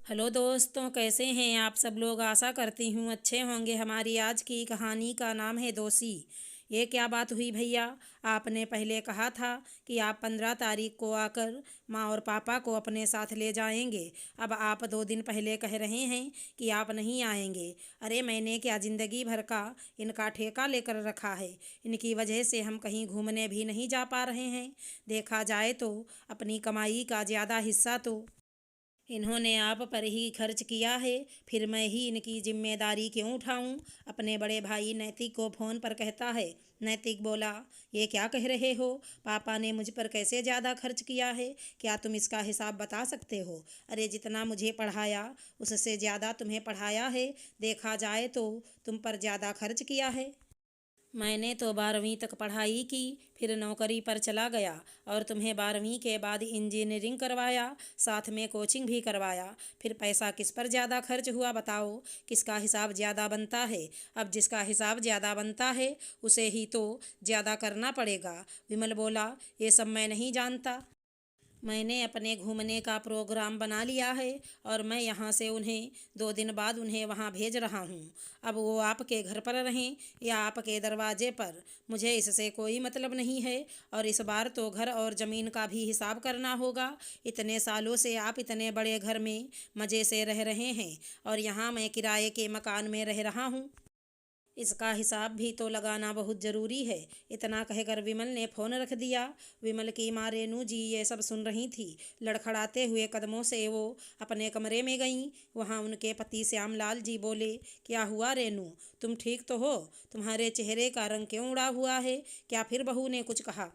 Hello दोस्तों, कैसे हैं आप सब लोग। आशा करती हूँ अच्छे होंगे। हमारी आज की कहानी का नाम है दोषी। ये क्या बात हुई भैया। आपने पहले कहा था कि आप 15 तारीख को आकर माँ और पापा को अपने साथ ले जाएंगे। अब आप 2 दिन पहले कह रहे हैं कि आप नहीं आएंगे। अरे मैंने क्या ज़िंदगी भर का इनका ठेका लेकर रखा है। इनकी वजह से हम कहीं घूमने भी नहीं जा पा रहे हैं। देखा जाए तो अपनी कमाई का ज़्यादा हिस्सा तो इन्होंने आप पर ही खर्च किया है। फिर मैं ही इनकी जिम्मेदारी क्यों उठाऊं। अपने बड़े भाई नैतिक को फ़ोन पर कहता है। नैतिक बोला, ये क्या कह रहे हो। पापा ने मुझ पर कैसे ज़्यादा खर्च किया है। क्या तुम इसका हिसाब बता सकते हो। अरे जितना मुझे पढ़ाया उससे ज़्यादा तुम्हें पढ़ाया है। देखा जाए तो तुम पर ज़्यादा खर्च किया है। मैंने तो 12वीं तक पढ़ाई की, फिर नौकरी पर चला गया और तुम्हें 12वीं के बाद इंजीनियरिंग करवाया, साथ में कोचिंग भी करवाया। फिर पैसा किस पर ज़्यादा खर्च हुआ बताओ। किसका हिसाब ज़्यादा बनता है। अब जिसका हिसाब ज़्यादा बनता है उसे ही तो ज़्यादा करना पड़ेगा। विमल बोला, ये सब मैं नहीं जानता। मैंने अपने घूमने का प्रोग्राम बना लिया है और मैं यहाँ से उन्हें 2 दिन बाद उन्हें वहाँ भेज रहा हूँ। अब वो आपके घर पर रहें या आपके दरवाजे पर, मुझे इससे कोई मतलब नहीं है। और इस बार तो घर और ज़मीन का भी हिसाब करना होगा। इतने सालों से आप इतने बड़े घर में मज़े से रह रहे हैं और यहाँ मैं किराए के मकान में रह रहा हूँ। इसका हिसाब भी तो लगाना बहुत ज़रूरी है। इतना कहकर विमल ने फ़ोन रख दिया। विमल की माँ रेनू जी ये सब सुन रही थी। लड़खड़ाते हुए कदमों से वो अपने कमरे में गईं। वहाँ उनके पति श्यामलाल जी बोले, क्या हुआ रेनू, तुम ठीक तो हो। तुम्हारे चेहरे का रंग क्यों उड़ा हुआ है। क्या फिर बहू ने कुछ कहा।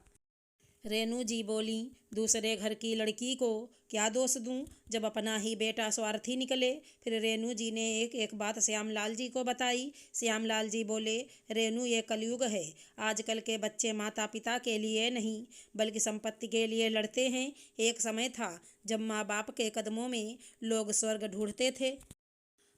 रेनू जी बोली, दूसरे घर की लड़की को क्या दोष दूं जब अपना ही बेटा स्वार्थी निकले। फिर रेनू जी ने एक एक बात श्यामलाल जी को बताई। श्यामलाल जी बोले, रेनू ये कलयुग है। आजकल के बच्चे माता पिता के लिए नहीं बल्कि संपत्ति के लिए लड़ते हैं। एक समय था जब माँ बाप के कदमों में लोग स्वर्ग ढूंढते थे।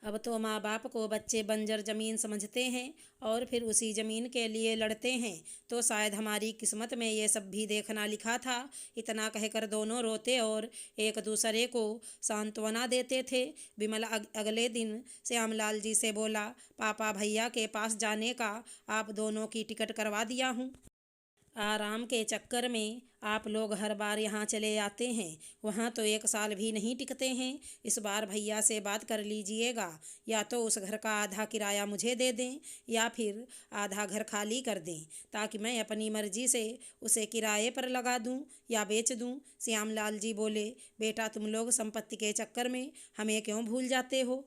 अब तो माँ बाप को बच्चे बंजर ज़मीन समझते हैं और फिर उसी ज़मीन के लिए लड़ते हैं। तो शायद हमारी किस्मत में ये सब भी देखना लिखा था। इतना कहकर दोनों रोते और एक दूसरे को सांत्वना देते थे। विमल अगले दिन श्यामलाल जी से बोला, पापा भैया के पास जाने का आप दोनों की टिकट करवा दिया हूँ। आराम के चक्कर में आप लोग हर बार यहाँ चले आते हैं। वहाँ तो 1 साल भी नहीं टिकते हैं। इस बार भैया से बात कर लीजिएगा। या तो उस घर का आधा किराया मुझे दे दें या फिर आधा घर खाली कर दें, ताकि मैं अपनी मर्जी से उसे किराए पर लगा दूं या बेच दूं। श्यामलाल जी बोले, बेटा तुम लोग संपत्ति के चक्कर में हमें क्यों भूल जाते हो।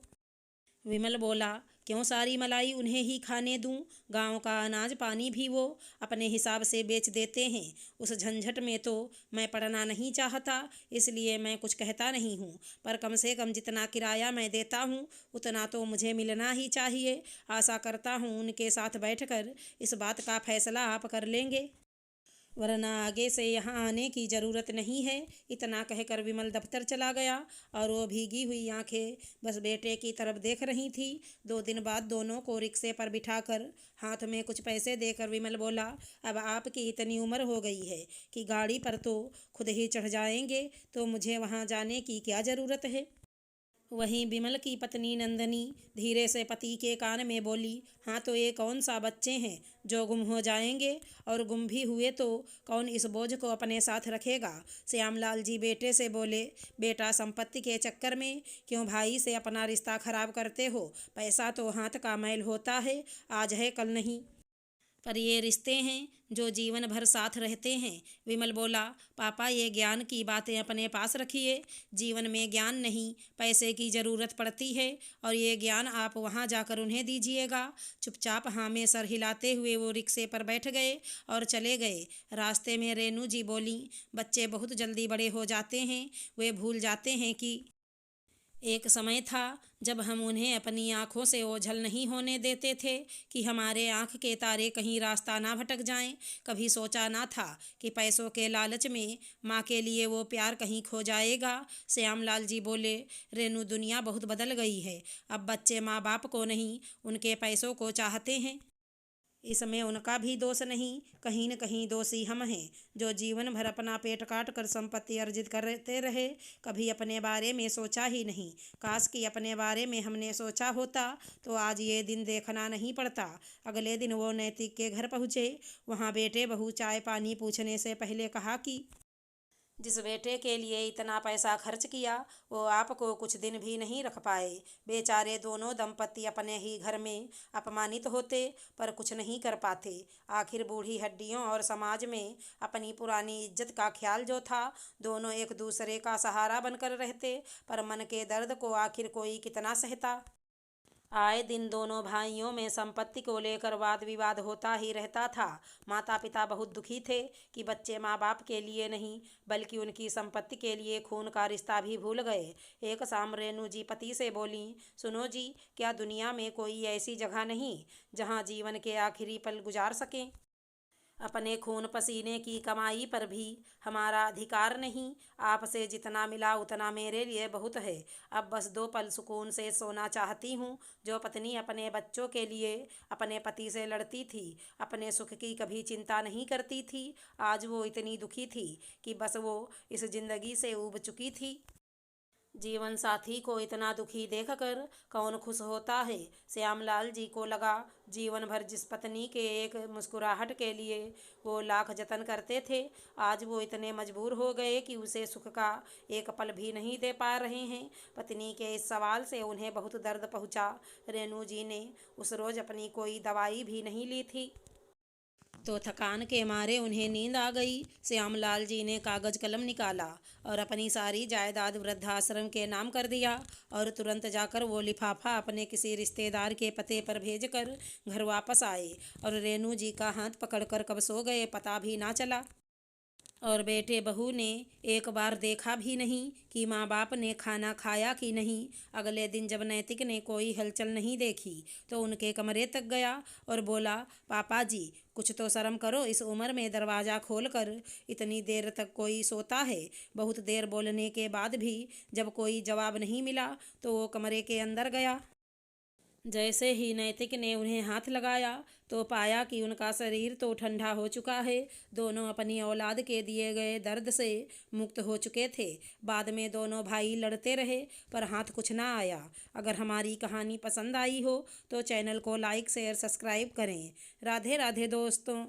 विमल बोला, क्यों सारी मलाई उन्हें ही खाने दूं। गांव का अनाज पानी भी वो अपने हिसाब से बेच देते हैं। उस झंझट में तो मैं पड़ना नहीं चाहता, इसलिए मैं कुछ कहता नहीं हूँ। पर कम से कम जितना किराया मैं देता हूँ उतना तो मुझे मिलना ही चाहिए। आशा करता हूँ उनके साथ बैठकर इस बात का फैसला आप कर लेंगे, वरना आगे से यहाँ आने की ज़रूरत नहीं है। इतना कहकर विमल दफ्तर चला गया और वो भीगी हुई आंखें बस बेटे की तरफ देख रही थी। 2 दिन बाद दोनों को रिक्शे पर बिठाकर हाथ में कुछ पैसे देकर विमल बोला, अब आपकी इतनी उम्र हो गई है कि गाड़ी पर तो खुद ही चढ़ जाएंगे, तो मुझे वहाँ जाने की क्या ज़रूरत है। वहीं विमल की पत्नी नंदनी धीरे से पति के कान में बोली, हाँ तो ये कौन सा बच्चे हैं जो गुम हो जाएंगे, और गुम भी हुए तो कौन इस बोझ को अपने साथ रखेगा। श्यामलाल जी बेटे से बोले, बेटा संपत्ति के चक्कर में क्यों भाई से अपना रिश्ता खराब करते हो। पैसा तो हाथ का मैल होता है, आज है कल नहीं, पर ये रिश्ते हैं जो जीवन भर साथ रहते हैं। विमल बोला, पापा ये ज्ञान की बातें अपने पास रखिए। जीवन में ज्ञान नहीं पैसे की ज़रूरत पड़ती है, और ये ज्ञान आप वहाँ जाकर उन्हें दीजिएगा। चुपचाप हाँ में सर हिलाते हुए वो रिक्शे पर बैठ गए और चले गए। रास्ते में रेनू जी बोली, बच्चे बहुत जल्दी बड़े हो जाते हैं। वे भूल जाते हैं कि एक समय था जब हम उन्हें अपनी आँखों से ओझल नहीं होने देते थे कि हमारे आँख के तारे कहीं रास्ता ना भटक जाएं। कभी सोचा ना था कि पैसों के लालच में माँ के लिए वो प्यार कहीं खो जाएगा। श्यामलाल जी बोले, रेनू दुनिया बहुत बदल गई है। अब बच्चे माँ बाप को नहीं उनके पैसों को चाहते हैं। इसमें उनका भी दोष नहीं, कहीं न कहीं दोषी हम हैं, जो जीवन भर अपना पेट काट कर संपत्ति अर्जित करते रहे, कभी अपने बारे में सोचा ही नहीं। काश कि अपने बारे में हमने सोचा होता तो आज ये दिन देखना नहीं पड़ता। अगले दिन वो नैतिक के घर पहुँचे। वहाँ बेटे बहू चाय पानी पूछने से पहले कहा कि जिस बेटे के लिए इतना पैसा खर्च किया वो आपको कुछ दिन भी नहीं रख पाए। बेचारे दोनों दंपति अपने ही घर में अपमानित होते पर कुछ नहीं कर पाते। आखिर बूढ़ी हड्डियों और समाज में अपनी पुरानी इज्जत का ख्याल जो था, दोनों एक दूसरे का सहारा बनकर रहते, पर मन के दर्द को आखिर कोई कितना सहता। आए दिन दोनों भाइयों में संपत्ति को लेकर वाद विवाद होता ही रहता था। माता पिता बहुत दुखी थे कि बच्चे माँ बाप के लिए नहीं बल्कि उनकी संपत्ति के लिए खून का रिश्ता भी भूल गए। एक शाम रेणु जी पति से बोली, सुनो जी, क्या दुनिया में कोई ऐसी जगह नहीं जहाँ जीवन के आखिरी पल गुजार सकें? अपने खून पसीने की कमाई पर भी हमारा अधिकार नहीं। आपसे जितना मिला उतना मेरे लिए बहुत है। अब बस 2 पल सुकून से सोना चाहती हूँ। जो पत्नी अपने बच्चों के लिए अपने पति से लड़ती थी, अपने सुख की कभी चिंता नहीं करती थी, आज वो इतनी दुखी थी कि बस वो इस जिंदगी से ऊब चुकी थी। जीवन साथी को इतना दुखी देखकर कौन खुश होता है। श्यामलाल जी को लगा, जीवन भर जिस पत्नी के एक मुस्कुराहट के लिए वो लाख जतन करते थे, आज वो इतने मजबूर हो गए कि उसे सुख का एक पल भी नहीं दे पा रहे हैं। पत्नी के इस सवाल से उन्हें बहुत दर्द पहुंचा। रेणु जी ने उस रोज़ अपनी कोई दवाई भी नहीं ली थी तो थकान के मारे उन्हें नींद आ गई। श्यामलाल जी ने कागज कलम निकाला और अपनी सारी जायदाद वृद्धाश्रम के नाम कर दिया और तुरंत जाकर वो लिफाफा अपने किसी रिश्तेदार के पते पर भेजकर घर वापस आए और रेणु जी का हाथ पकड़कर कब सो गए पता भी ना चला। और बेटे बहू ने एक बार देखा भी नहीं कि माँ बाप ने खाना खाया कि नहीं। अगले दिन जब नैतिक ने कोई हलचल नहीं देखी तो उनके कमरे तक गया और बोला, पापा जी, कुछ तो शर्म करो, इस उम्र में दरवाज़ा खोलकर इतनी देर तक कोई सोता है। बहुत देर बोलने के बाद भी जब कोई जवाब नहीं मिला तो वो कमरे के अंदर गया। जैसे ही नैतिक ने उन्हें हाथ लगाया तो पाया कि उनका शरीर तो ठंडा हो चुका है। दोनों अपनी औलाद के दिए गए दर्द से मुक्त हो चुके थे। बाद में दोनों भाई लड़ते रहे पर हाथ कुछ ना आया। अगर हमारी कहानी पसंद आई हो तो चैनल को लाइक शेयर सब्सक्राइब करें। राधे राधे दोस्तों।